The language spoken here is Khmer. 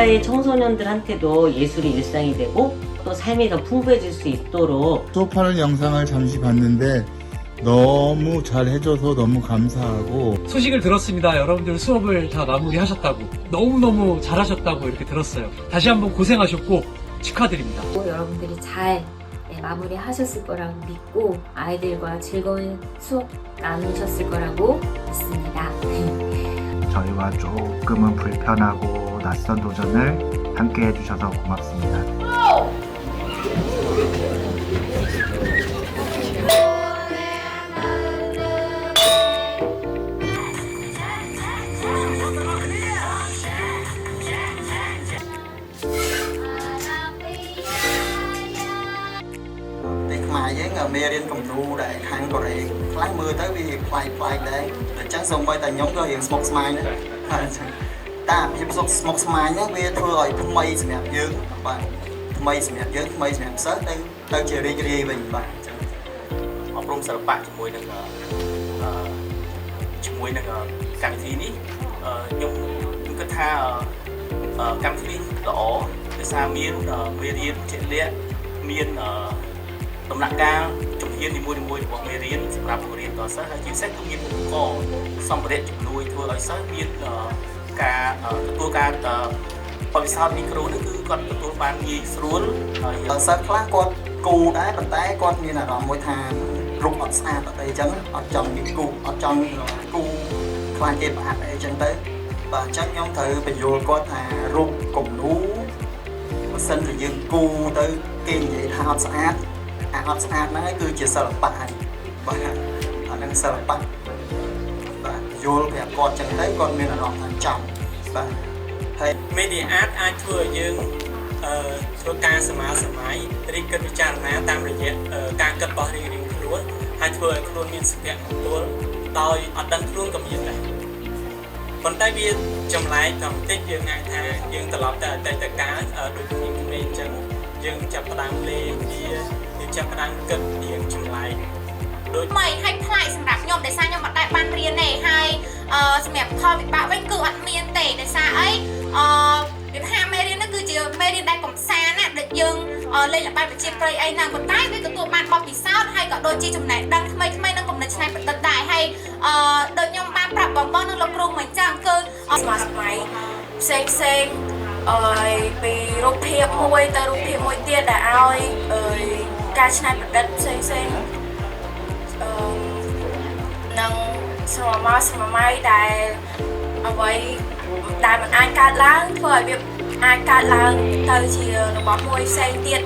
이하의 청소년들한테도 예술이 일상이 되고 또 삶이 더 풍부해질 수 있도록 수업하는 영상을 잠시 봤는데 너무 잘 해줘서 너무 감사하고 소식을 들었습니다. 여러분들 수업을 다 마무리하셨다고 너무너무 잘하셨다고 이렇게 들었어요. 다시 한번 고생하셨고 축하드립니다. 여러분들이 잘 마무리하셨을 거라고 믿고 아이들과 즐거운 수업 나누셨을 거라고 믿습니다. 저희와 조금은 불편하고 낯선 도전을 함께 해주셔서 고맙습니다. ở mê riêng cầm ru để khang có thể lắng mưa tới vì quay đấy để chẳng xong bây giờ nhóm có hiện smoke smile nữa ta hiệp smoke smile nhé vì thôi rồi thông mây sẽ đẹp dương và mây sẽ đẹp dương mây sẽ đẹp sớt đây tới chơi đi mình và ở trong sở bạnជាមួយនឹងកម្មវិធីនេះខ្ញុំគិតថាកម្មវិធីនេះល្អដោយសារមានមេរៀនជាក់លាក់មានដំណាក់កាលជំហាននីមួយៗរបស់មេរៀនសម្រាប់បង្រៀនដល់សិស្សហើយជាពិសេសគឺមានឧបករណ៍សម្ភារៈជំនួយធ្វើឲ្យសិស្សមានការទទួលការបរិសោធមីក្រូនេះគឺគាត់ទទួលបានងាយស្រួលហើយសិស្សខ្លះគាត់គូដែរប៉ុន្តែគាត់មានអារម្មណ៍មួយថារូបអត់ស្អាតអត់អីចឹងអត់ចង់គូអត់ចង់គូខ្លាចគេប្រអាប់អីចឹងទៅបាទអញ្ចឹងខ្ញុំត្រូវបញ្យល់គាត់ថារូបគំនូបើសិនជាយើងគូទៅគេនិយាយថាអត់ស្អាតអត់ស្អាតហ្នឹងគឺជាសិល្បៈហើយបាទអាហ្នឹងសិល្បៈបាទយល់ប្រាប់គាត់ចឹងទៅគាត់មានអារម្មណ៍ថាចង់បាទហើយ Media Art អាចធ្វើឲ្យយើងធ្វើការសមាសម័យរីកគិតពិចារណាតាមរយៈការគិតរបស់រៀងៗខ្លួនហើយធ្វើឲ្យខ្លួនមានសុភមង្គលដោយអត់ដឹងខ្លួនក៏មានដែរប៉ុន្តែវាចម្លែកក៏បន្តិចយើងអាចថាយើងត្រឡប់ទៅអតីតកាលដូចខ្ញុំនិយាយអញ្ចឹងយើងចាប់ផ្ដើមលេងវាយើងចាប់ផ្ដើមគិតរៀងចម្លែកដូចថ្មីឲ្យផ្លាយសម្រាប់ខ្ញុំដោយសារខ្ញុំអត់ដែលបានរៀនទេហើយសម្រាប់ផលវិបាកវិញគឺអត់មានទេដោយសារអីវាថាមេរៀននោះគឺជាមេរៀនដែលកំសាន្តណាដូចយើងលេងល្បែងប្រជាប្រិយអីហ្នឹងប៉ុន្តែវាទទួលបានបទពិសោធន៍ហើយក៏ដូចជាចំណេះដឹងថ្មីនិងគំនិតច្នៃប្រឌិតដែរហើយដូចខ្ញុំបានប្រាប់បងៗនិងលោកគ្រូមកអញ្ចឹងគឺស្មារតីផ្សេងពីរូបភាពមួយទៅរូបភាពមួយទៀតដែលឲ្យការច្នៃប្រឌិតផ្សេងនឹងស្រមៃដែលអ្វីដែលមិនអាចកើតឡើងធ្វើឲ្យវាអាចកើតឡើងទៅជារបស់មួយផ្សេងទៀត